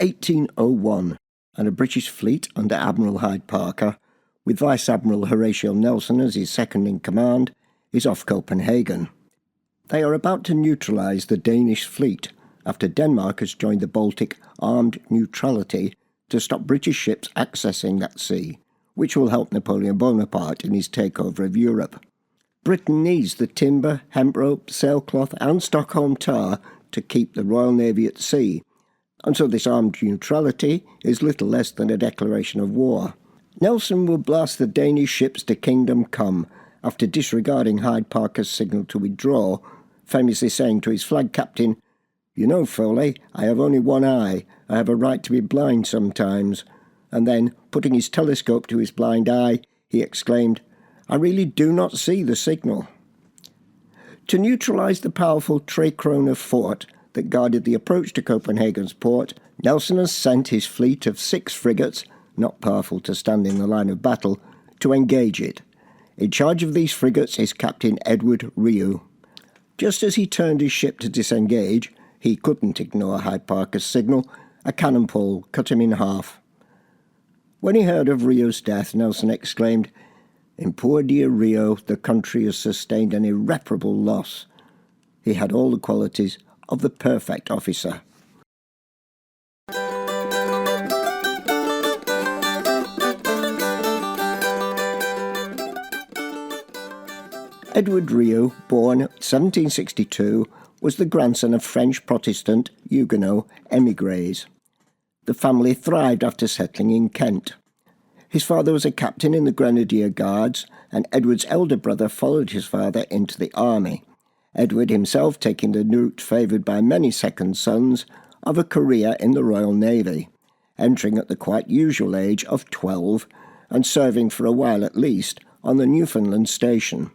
1801, and a British fleet under Admiral Hyde Parker, with Vice Admiral Horatio Nelson as his second-in-command, is off Copenhagen. They are about to neutralise the Danish fleet after Denmark has joined the Baltic Armed Neutrality to stop British ships accessing that sea, which will help Napoleon Bonaparte in his takeover of Europe. Britain needs the timber, hemp rope, sailcloth and Stockholm tar to keep the Royal Navy at sea, and so this armed neutrality is little less than a declaration of war. Nelson will blast the Danish ships to Kingdom Come after disregarding Hyde Parker's signal to withdraw, famously saying to his flag captain, "You know, Foley, I have only one eye. I have a right to be blind sometimes." And then, putting his telescope to his blind eye, he exclaimed, "I really do not see the signal." To neutralise the powerful Tre Krone fort that guarded the approach to Copenhagen's port, Nelson has sent his fleet of 6 frigates, not powerful to stand in the line of battle, to engage it. In charge of these frigates is Captain Edward Riou. Just as he turned his ship to disengage, he couldn't ignore Hyde Parker's signal. A cannonball cut him in half. When he heard of Riou's death, Nelson exclaimed, "In poor dear Riou, the country has sustained an irreparable loss." He had all the qualities of the perfect officer. Edward Riou, born 1762, was the grandson of French Protestant Huguenot émigrés. The family thrived after settling in Kent. His father was a captain in the Grenadier Guards, and Edward's elder brother followed his father into the army, Edward himself taking the route favoured by many second sons of a career in the Royal Navy, entering at the quite usual age of 12 and serving for a while at least on the Newfoundland station.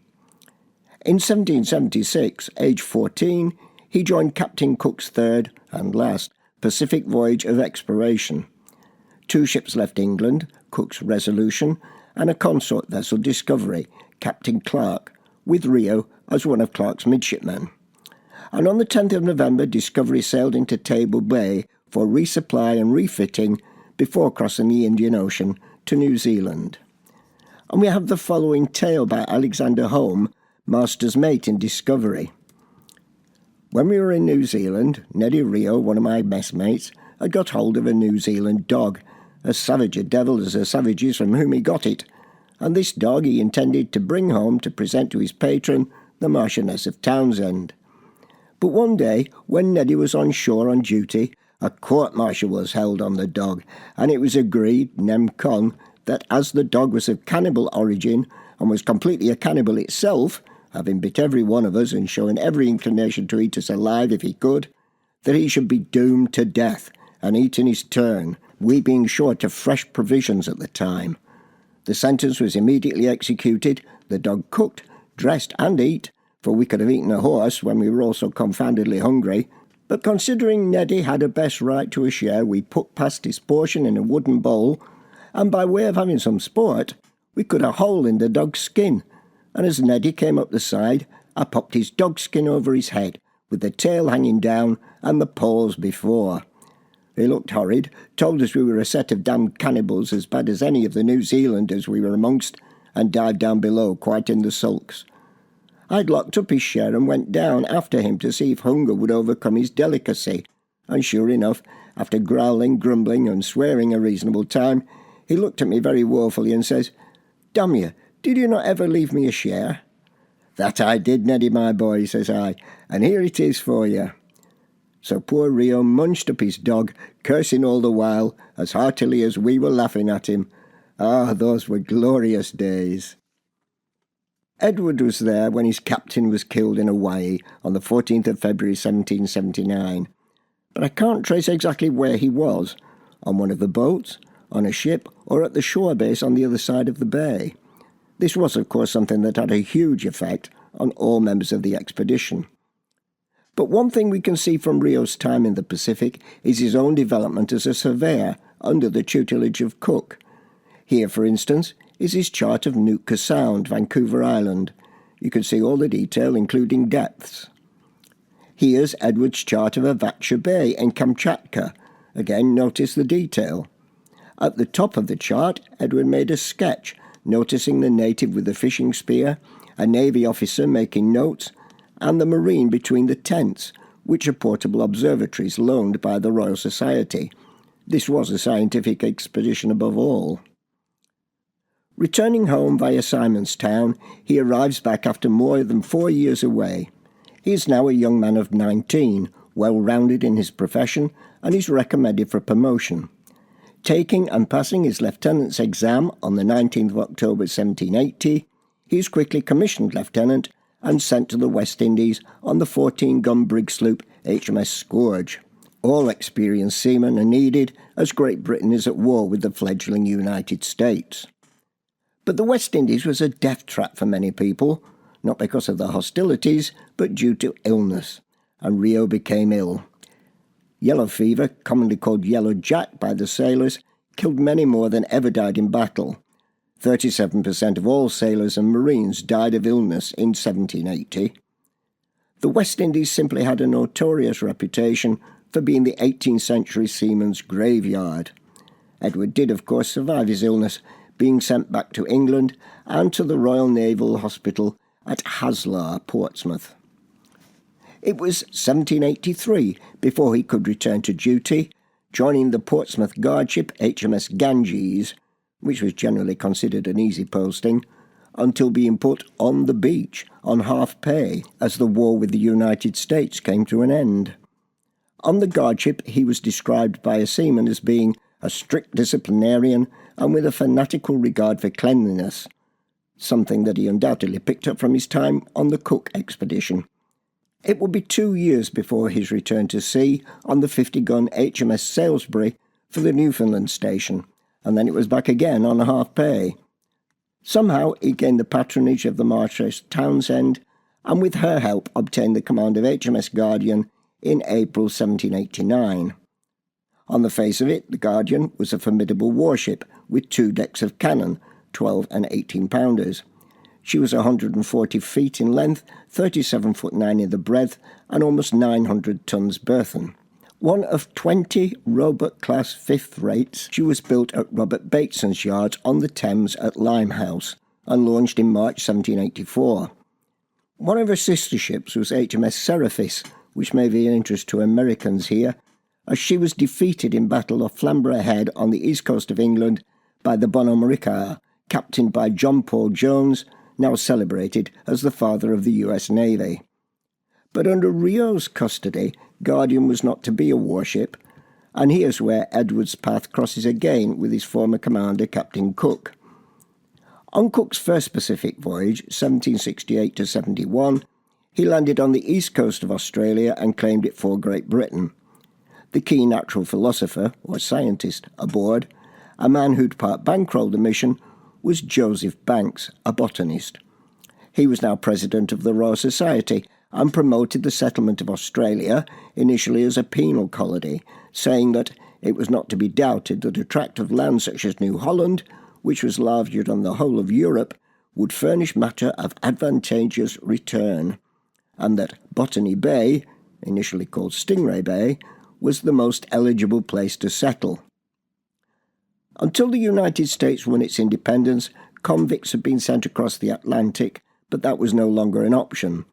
In 1776, aged 14, he joined Captain Cook's third and last Pacific voyage of exploration. 2 ships left England, Cook's Resolution, and a consort vessel, Discovery, Captain Clark, with Riou as one of Clark's midshipmen. And on the 10th of November, Discovery sailed into Table Bay for resupply and refitting before crossing the Indian Ocean to New Zealand. And we have the following tale by Alexander Home, master's mate in Discovery. When we were in New Zealand, Neddy Riou, one of my messmates, had got hold of a New Zealand dog, as savage a devil as the savages from whom he got it, and this dog he intended to bring home to present to his patron, the Marchioness of Townsend. But one day, when Neddy was on shore on duty, a court-martial was held on the dog, and it was agreed, nem. con., that as the dog was of cannibal origin and was completely a cannibal itself, having bit every one of us and showing every inclination to eat us alive if he could, that he should be doomed to death and eat in his turn, we being short of fresh provisions at the time. The sentence was immediately executed, the dog cooked, dressed and eat, for we could have eaten a horse when we were all so confoundedly hungry, but considering Neddy had a best right to a share, we put past his portion in a wooden bowl, and by way of having some sport, we cut a hole in the dog's skin, and as Neddy came up the side, I popped his dog skin over his head, with the tail hanging down and the paws before. He looked horrid, told us we were a set of damned cannibals as bad as any of the New Zealanders we were amongst, and dived down below quite in the sulks. I'd locked up his share and went down after him to see if hunger would overcome his delicacy, and sure enough, after growling, grumbling and swearing a reasonable time, he looked at me very woefully and says, "Damn you, did you not ever leave me a share?" "That I did, Neddy, my boy," says I, "and here it is for you." So poor Riou munched up his dog, cursing all the while, as heartily as we were laughing at him. Ah, those were glorious days. Edward was there when his captain was killed in Hawaii on the 14th of February 1779, but I can't trace exactly where he was, on one of the boats, on a ship, or at the shore base on the other side of the bay. This was, of course, something that had a huge effect on all members of the expedition. But one thing we can see from Riou's time in the Pacific is his own development as a surveyor under the tutelage of Cook. Here, for instance, is his chart of Nootka Sound, Vancouver Island. You can see all the detail, including depths. Here's Edward's chart of Avatscha Bay in Kamchatka, Again, notice the detail. At the top of the chart, Edward made a sketch, noticing the native with the fishing spear, a navy officer making notes, and the marine between the tents, which are portable observatories loaned by the Royal Society. This was a scientific expedition above all. Returning home via Simonstown, he arrives back after more than 4 years away. He is now a young man of 19, well-rounded in his profession, and is recommended for promotion. Taking and passing his lieutenant's exam on the 19th of October 1780, he is quickly commissioned lieutenant and sent to the West Indies on the 14-gun brig sloop HMS Scourge. All experienced seamen are needed as Great Britain is at war with the fledgling United States. But the West Indies was a death trap for many people, not because of the hostilities, but due to illness, and Riou became ill. Yellow fever, commonly called Yellow Jack by the sailors, killed many more than ever died in battle. 37% of all sailors and marines died of illness in 1780. The West Indies simply had a notorious reputation for being the 18th century seaman's graveyard. Edward did, of course, survive his illness, being sent back to England and to the Royal Naval Hospital at Haslar, Portsmouth. It was 1783 before he could return to duty, joining the Portsmouth guardship HMS Ganges, which was generally considered an easy posting, until being put on the beach on half pay as the war with the United States came to an end. On the guardship, he was described by a seaman as being a strict disciplinarian and with a fanatical regard for cleanliness, something that he undoubtedly picked up from his time on the Cook expedition. It would be 2 years before his return to sea on the 50-gun HMS Salisbury for the Newfoundland station, and then it was back again on half pay. Somehow he gained the patronage of the Marchioness Townshend, and with her help obtained the command of HMS Guardian in April 1789. On the face of it, the Guardian was a formidable warship with 2 decks of cannon, 12 and 18-pounders. She was 140 feet in length, 37 foot 9 in the breadth, and almost 900 tons burthen. One of 20 Roebuck-class fifth rates, she was built at Robert Bateson's yards on the Thames at Limehouse and launched in March 1784. One of her sister ships was HMS Serapis, which may be of interest to Americans here, as she was defeated in Battle of Flamborough Head on the east coast of England by the Bonhomme-Richard, captained by John Paul Jones, now celebrated as the father of the US Navy. But under Riou's custody, Guardian was not to be a warship, and here's where Edward's path crosses again with his former commander, Captain Cook. On Cook's first Pacific voyage, 1768 to 71, he landed on the east coast of Australia and claimed it for Great Britain. The key natural philosopher, or scientist, aboard, a man who'd part bankrolled the mission, was Joseph Banks, a botanist. He was now president of the Royal Society and promoted the settlement of Australia, initially as a penal colony, saying that it was not to be doubted that a tract of land such as New Holland, which was larger than the whole of Europe, would furnish matter of advantageous return, and that Botany Bay, initially called Stingray Bay, was the most eligible place to settle. Until the United States won its independence, convicts had been sent across the Atlantic, but that was no longer an option.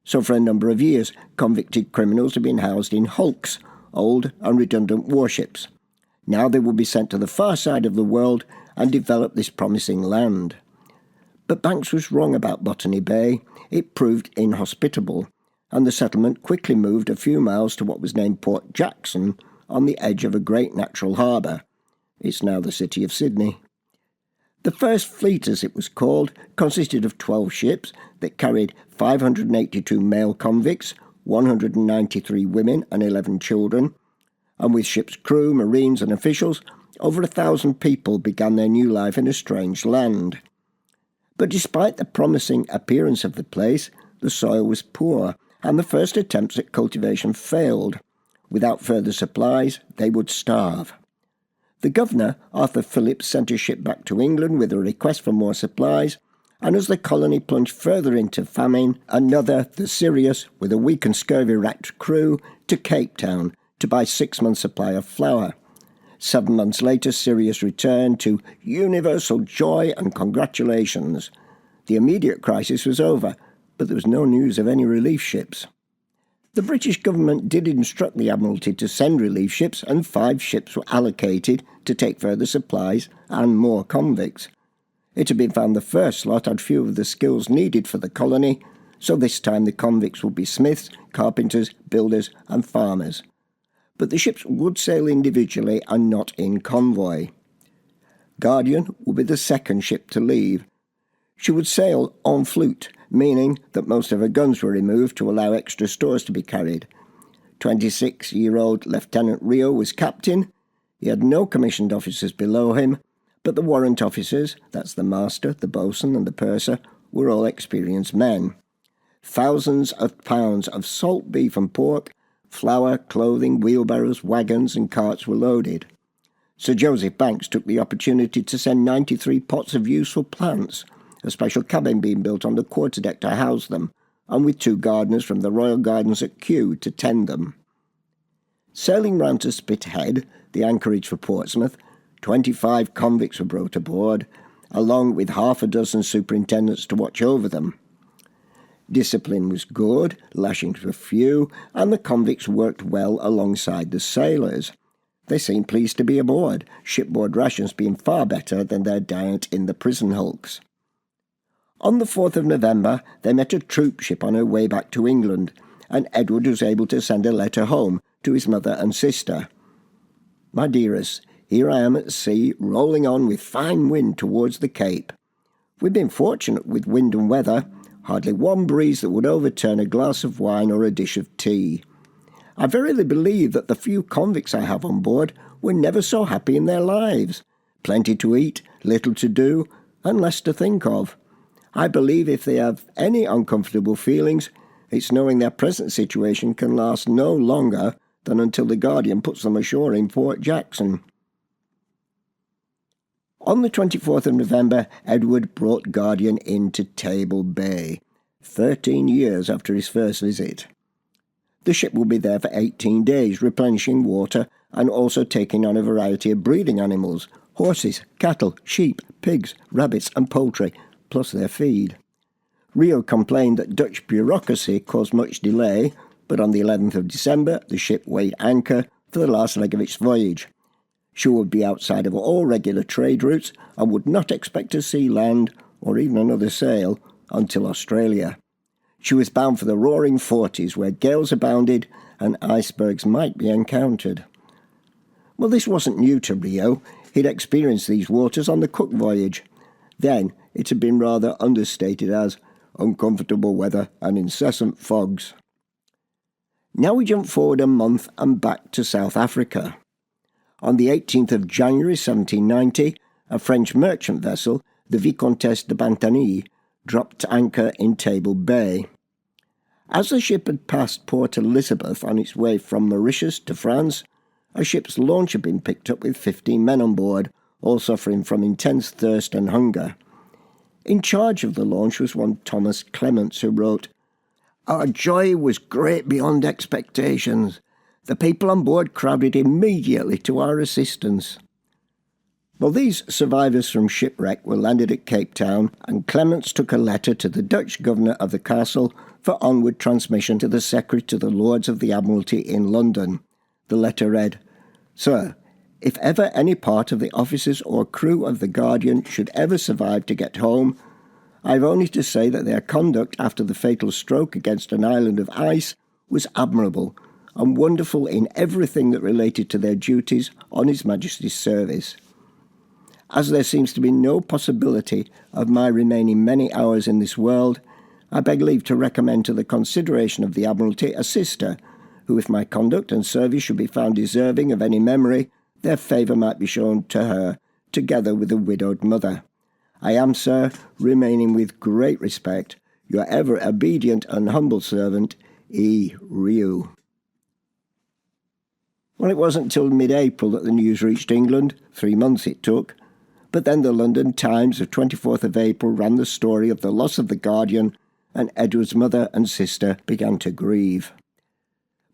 So for a number of years, convicted criminals had been housed in hulks, old and redundant warships. Now they would be sent to the far side of the world and develop this promising land. But Banks was wrong about Botany Bay. It proved inhospitable, and the settlement quickly moved a few miles to what was named Port Jackson on the edge of a great natural harbour. It's now the city of Sydney. The First Fleet, as it was called, consisted of 12 ships that carried 582 male convicts, 193 women and 11 children, and with ship's crew, marines and officials, over 1,000 people began their new life in a strange land. But despite the promising appearance of the place, the soil was poor, and the first attempts at cultivation failed. Without further supplies, they would starve. The governor, Arthur Phillips, sent a ship back to England with a request for more supplies, and as the colony plunged further into famine, another, the Sirius, with a weak and scurvy-racked crew, to Cape Town to buy 6 months' supply of flour. 7 months later, Sirius returned to universal joy and congratulations. The immediate crisis was over, but there was no news of any relief ships. The British government did instruct the Admiralty to send relief ships, and 5 ships were allocated to take further supplies and more convicts. It had been found the first lot had few of the skills needed for the colony, so this time the convicts would be smiths, carpenters, builders and farmers. But the ships would sail individually and not in convoy. Guardian would be the second ship to leave. She would sail en flute, meaning that most of her guns were removed to allow extra stores to be carried. 26-year-old Lieutenant Riou was captain. He had no commissioned officers below him, but the warrant officers, that's the master, the boatswain and the purser, were all experienced men. Thousands of pounds of salt beef and pork, flour, clothing, wheelbarrows, wagons and carts were loaded. Sir Joseph Banks took the opportunity to send 93 pots of useful plants, a special cabin being built on the quarterdeck to house them, and with 2 gardeners from the Royal Gardens at Kew to tend them. Sailing round to Spithead, the anchorage for Portsmouth, 25 convicts were brought aboard, along with half a dozen superintendents to watch over them. Discipline was good, lashings were few, and the convicts worked well alongside the sailors. They seemed pleased to be aboard, shipboard rations being far better than their diet in the prison hulks. On the 4th of November, they met a troop ship on her way back to England, and Edward was able to send a letter home to his mother and sister. "My dearest, here I am at sea, rolling on with fine wind towards the Cape. We've been fortunate with wind and weather, hardly one breeze that would overturn a glass of wine or a dish of tea. I verily believe that the few convicts I have on board were never so happy in their lives. Plenty to eat, little to do, and less to think of. I believe if they have any uncomfortable feelings, it's knowing their present situation can last no longer than until the Guardian puts them ashore in Port Jackson." On the 24th of November, Edward brought Guardian into Table Bay, 13 years after his first visit. The ship will be there for 18 days, replenishing water and also taking on a variety of breeding animals, horses, cattle, sheep, pigs, rabbits and poultry, plus their feed. Riou complained that Dutch bureaucracy caused much delay, but on the 11th of December the ship weighed anchor for the last leg of its voyage. She would be outside of all regular trade routes and would not expect to see land, or even another sail, until Australia. She was bound for the roaring 40s, where gales abounded and icebergs might be encountered. Well, this wasn't new to Riou. He'd experienced these waters on the Cook voyage. Then it had been rather understated as uncomfortable weather and incessant fogs. Now we jump forward a month and back to South Africa. On the 18th of January 1790, a French merchant vessel, the Vicomtesse de Bantany, dropped anchor in Table Bay. As the ship had passed Port Elizabeth on its way from Mauritius to France, a ship's launch had been picked up with 15 men on board, all suffering from intense thirst and hunger. In charge of the launch was one Thomas Clements, who wrote, "Our joy was great beyond expectations. The people on board crowded immediately to our assistance." Well, these survivors from shipwreck were landed at Cape Town, and Clements took a letter to the Dutch governor of the castle for onward transmission to the Secretary to the Lords of the Admiralty in London. The letter read, "Sir, if ever any part of the officers or crew of the Guardian should ever survive to get home, I have only to say that their conduct after the fatal stroke against an island of ice was admirable and wonderful in everything that related to their duties on His Majesty's service. As there seems to be no possibility of my remaining many hours in this world, I beg leave to recommend to the consideration of the Admiralty a sister, who, if my conduct and service should be found deserving of any memory, their favour might be shown to her, together with a widowed mother. I am, sir, remaining with great respect, your ever obedient and humble servant, E. Riou." Well, it wasn't till mid-April that the news reached England. 3 months it took. But then the London Times of 24th of April ran the story of the loss of the Guardian, and Edward's mother and sister began to grieve.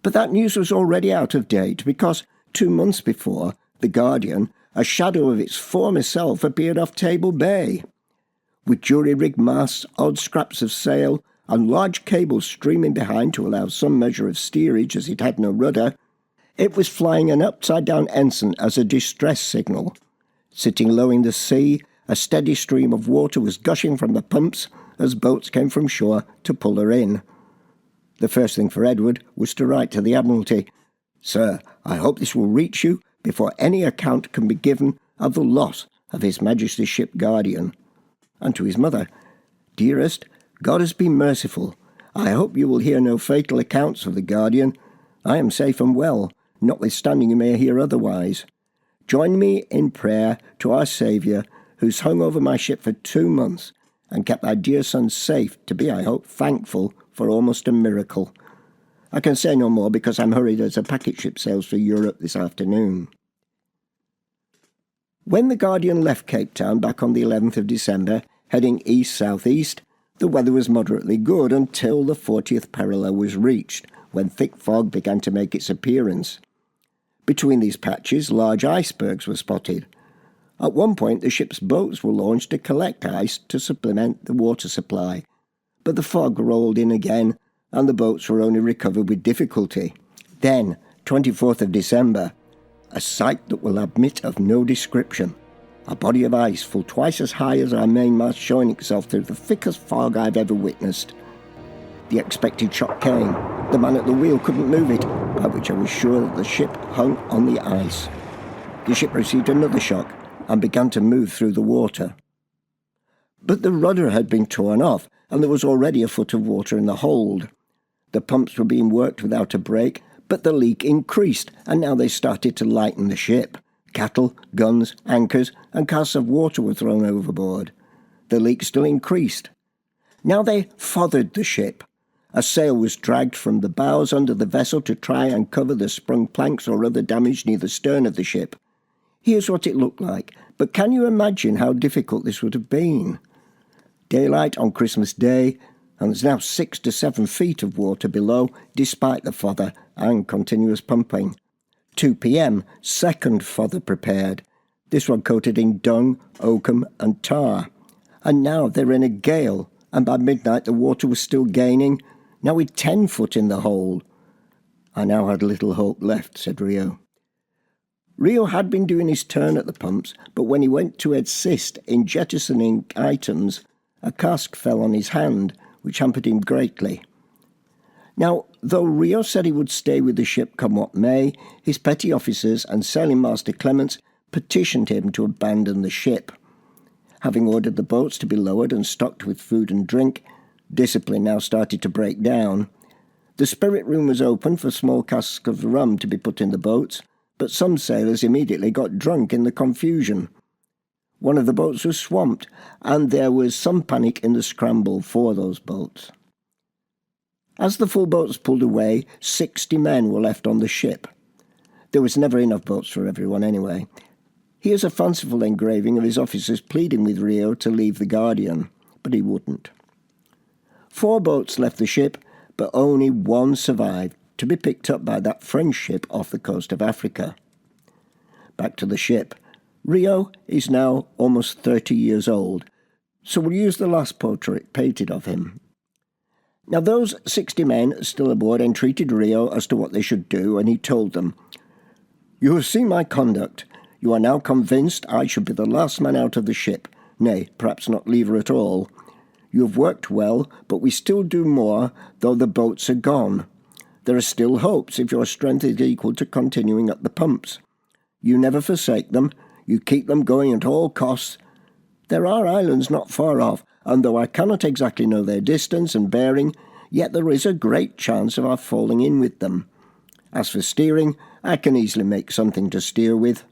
But that news was already out of date because 2 months before, the Guardian, a shadow of its former self, appeared off Table Bay. With jury-rigged masts, odd scraps of sail, and large cables streaming behind to allow some measure of steerage as it had no rudder, it was flying an upside-down ensign as a distress signal. Sitting low in the sea, a steady stream of water was gushing from the pumps as boats came from shore to pull her in. The first thing for Edward was to write to the Admiralty, "Sir, I hope this will reach you before any account can be given of the loss of His Majesty's ship Guardian." And to his mother, "Dearest, God has been merciful. I hope you will hear no fatal accounts of the Guardian. I am safe and well, notwithstanding you may hear otherwise. Join me in prayer to our Saviour, who's hung over my ship for 2 months and kept our dear son safe, to be, I hope, thankful for almost a miracle. I can say no more because I'm hurried as a packet ship sails for Europe this afternoon." When the Guardian left Cape Town back on the 11th of December, heading east-southeast, the weather was moderately good until the 40th parallel was reached, when thick fog began to make its appearance. Between these patches, large icebergs were spotted. At one point, the ship's boats were launched to collect ice to supplement the water supply, but the fog rolled in again, and the boats were only recovered with difficulty. Then, 24th of December, a sight that will admit of no description. A body of ice full twice as high as our mainmast showing itself through the thickest fog I've ever witnessed. The expected shock came. The man at the wheel couldn't move it, by which I was sure that the ship hung on the ice. The ship received another shock and began to move through the water. But the rudder had been torn off, and there was already a foot of water in the hold. The pumps were being worked without a break, but the leak increased, and now they started to lighten the ship. Cattle, guns, anchors, and casks of water were thrown overboard. The leak still increased. Now they fothered the ship. A sail was dragged from the bows under the vessel to try and cover the sprung planks or other damage near the stern of the ship. Here's what it looked like, but can you imagine how difficult this would have been? Daylight on Christmas Day, and there's now 6 to 7 feet of water below, despite the fother and continuous pumping. 2 p.m, second fother prepared, this one coated in dung, oakum and tar. And now they're in a gale, and by midnight the water was still gaining, now with 10 foot in the hold. I now had little hope left, said Riou. Riou had been doing his turn at the pumps, but when he went to assist in jettisoning items, a cask fell on his hand, which hampered him greatly. Now, though Riou said he would stay with the ship come what may, his petty officers and Sailing Master Clements petitioned him to abandon the ship. Having ordered the boats to be lowered and stocked with food and drink, discipline now started to break down. The spirit room was open for small casks of rum to be put in the boats, but some sailors immediately got drunk in the confusion. One of the boats was swamped, and there was some panic in the scramble for those boats. As the full boats pulled away, 60 men were left on the ship. There was never enough boats for everyone anyway. Here's a fanciful engraving of his officers pleading with Riou to leave the Guardian, but he wouldn't. 4 boats left the ship, but only 1 survived, to be picked up by that French ship off the coast of Africa. Back to the ship. Riou is now almost 30 years old, so we'll use the last portrait painted of him. Now those 60 men still aboard entreated Riou as to what they should do, and he told them, "You have seen my conduct. You are now convinced I should be the last man out of the ship, nay, perhaps not leave her at all. You have worked well, but we still do more, though the boats are gone. There are still hopes if your strength is equal to continuing at the pumps. You never forsake them, you keep them going at all costs. There are islands not far off, and though I cannot exactly know their distance and bearing, yet there is a great chance of our falling in with them. As for steering, I can easily make something to steer with."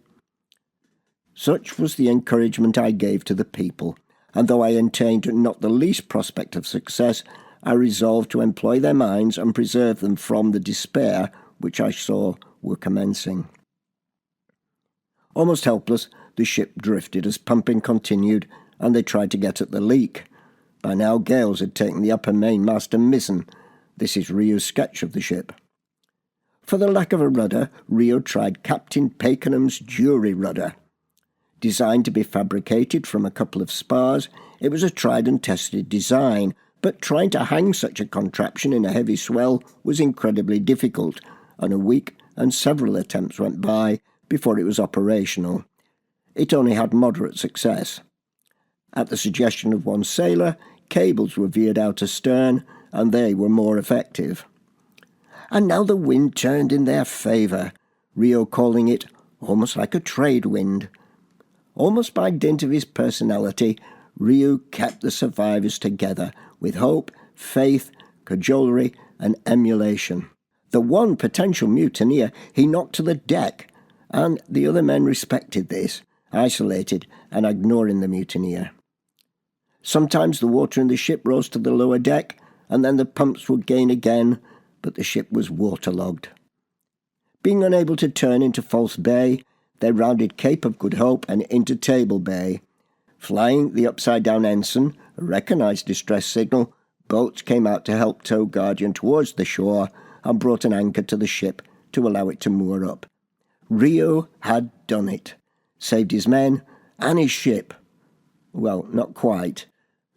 Such was the encouragement I gave to the people, and though I entertained not the least prospect of success, I resolved to employ their minds and preserve them from the despair which I saw were commencing. Almost helpless, the ship drifted as pumping continued, and they tried to get at the leak. By now gales had taken the upper mainmast and mizzen. This is Riou's sketch of the ship. For the lack of a rudder, Riou tried Captain Pakenham's jury rudder. Designed to be fabricated from a couple of spars, it was a tried and tested design, but trying to hang such a contraption in a heavy swell was incredibly difficult, and a week and several attempts went by before it was operational. It only had moderate success. At the suggestion of one sailor, cables were veered out astern, and they were more effective. And now the wind turned in their favour, Riou calling it almost like a trade wind. Almost by dint of his personality, Riou kept the survivors together with hope, faith, cajolery, and emulation. The one potential mutineer he knocked to the deck, and the other men respected this, isolated and ignoring the mutineer. Sometimes the water in the ship rose to the lower deck, and then the pumps would gain again, but the ship was waterlogged. Being unable to turn into False Bay, they rounded Cape of Good Hope and into Table Bay. Flying the upside-down ensign, a recognised distress signal, boats came out to help tow Guardian towards the shore and brought an anchor to the ship to allow it to moor up. Riou had done it, saved his men and his ship. Well, not quite.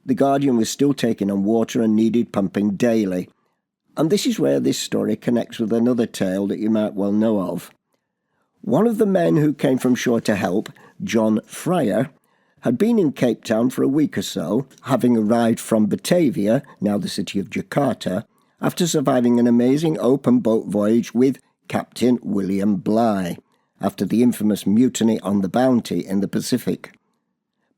The Guardian was still taking on water and needed pumping daily. And this is where this story connects with another tale that you might well know of. One of the men who came from shore to help, John Fryer, had been in Cape Town for a week or so, having arrived from Batavia, now the city of Jakarta, after surviving an amazing open boat voyage with Captain William Bligh, after the infamous mutiny on the Bounty in the Pacific.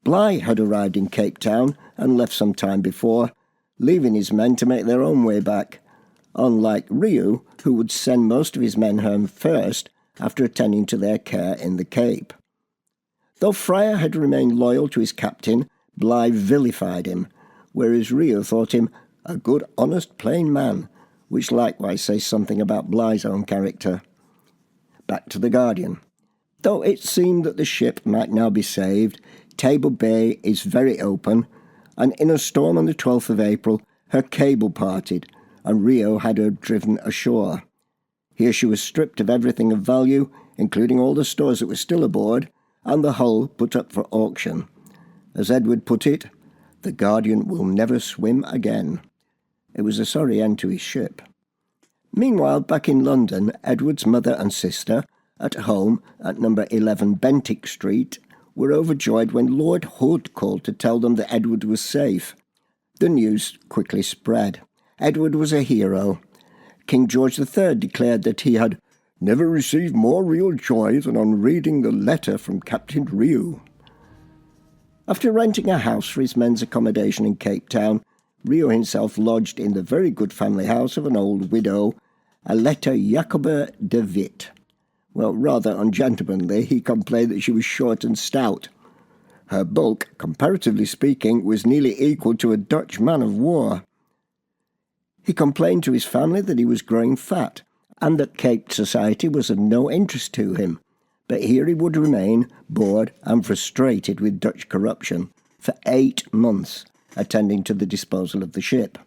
Bligh had arrived in Cape Town and left some time before, leaving his men to make their own way back, unlike Riou, who would send most of his men home first after attending to their care in the Cape. Though Fryer had remained loyal to his captain, Bligh vilified him, whereas Riou thought him a good, honest, plain man, which likewise says something about Bligh's own character. Back to the Guardian. Though it seemed that the ship might now be saved, Table Bay is very open, and in a storm on the 12th of April, her cable parted, and Riou had her driven ashore. Here she was stripped of everything of value, including all the stores that were still aboard, and the hull put up for auction. As Edward put it, the Guardian will never swim again. It was a sorry end to his ship. Meanwhile, back in London, Edward's mother and sister, at home at number 11 Bentinck Street, were overjoyed when Lord Hood called to tell them that Edward was safe. The news quickly spread. Edward was a hero. King George III declared that he had never received more real joy than on reading the letter from Captain Riou. After renting a house for his men's accommodation in Cape Town, Riou himself lodged in the very good family house of an old widow, Aletta Jacoba de Witt. Well, rather ungentlemanly, he complained that she was short and stout. Her bulk, comparatively speaking, was nearly equal to a Dutch man of war. He complained to his family that he was growing fat, and that Cape society was of no interest to him, but here he would remain, bored and frustrated with Dutch corruption, for 8 months, attending to the disposal of the ship.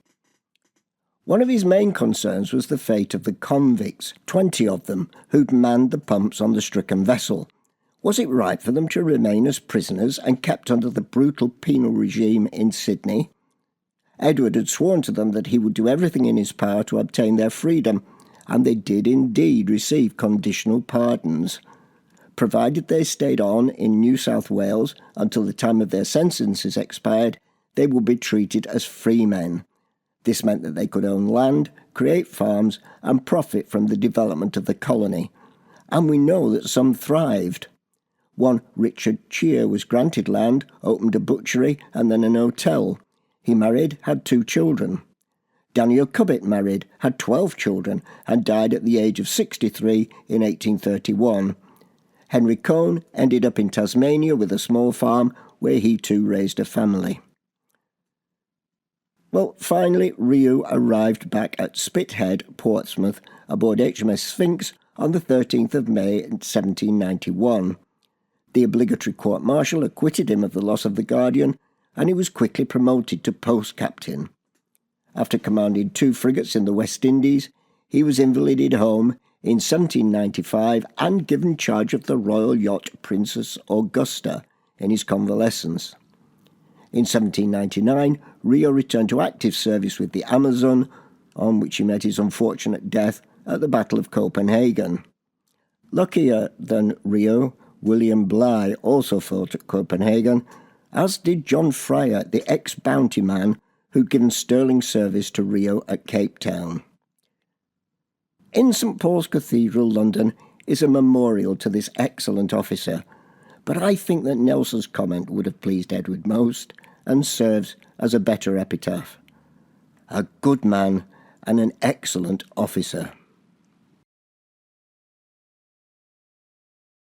One of his main concerns was the fate of the convicts, 20 of them, who'd manned the pumps on the stricken vessel. Was it right for them to remain as prisoners and kept under the brutal penal regime in Sydney? Edward had sworn to them that he would do everything in his power to obtain their freedom, and they did indeed receive conditional pardons. Provided they stayed on in New South Wales until the time of their sentences expired, they would be treated as free men. This meant that they could own land, create farms, and profit from the development of the colony. And we know that some thrived. One Richard Cheer was granted land, opened a butchery, and then an hotel. He married, had 2 children. Daniel Cubbett married, had 12 children, and died at the age of 63 in 1831. Henry Cohn ended up in Tasmania with a small farm where he too raised a family. Well, finally, Riou arrived back at Spithead, Portsmouth, aboard HMS Sphinx on the 13th of May 1791. The obligatory court-martial acquitted him of the loss of the Guardian, and he was quickly promoted to post-captain. After commanding 2 frigates in the West Indies, he was invalided home in 1795 and given charge of the royal yacht Princess Augusta in his convalescence. In 1799, Riou returned to active service with the Amazon, on which he met his unfortunate death at the Battle of Copenhagen. Luckier than Riou, William Bligh also fought at Copenhagen, as did John Fryer, the ex-bounty man who'd given sterling service to Riou at Cape Town. In St Paul's Cathedral, London, is a memorial to this excellent officer, but I think that Nelson's comment would have pleased Edward most and serves as a better epitaph. A good man and an excellent officer.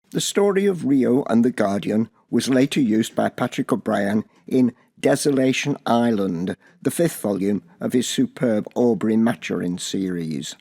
The story of Riou and the Guardian was later used by Patrick O'Brien in Desolation Island, the 5th volume of his superb Aubrey Maturin series.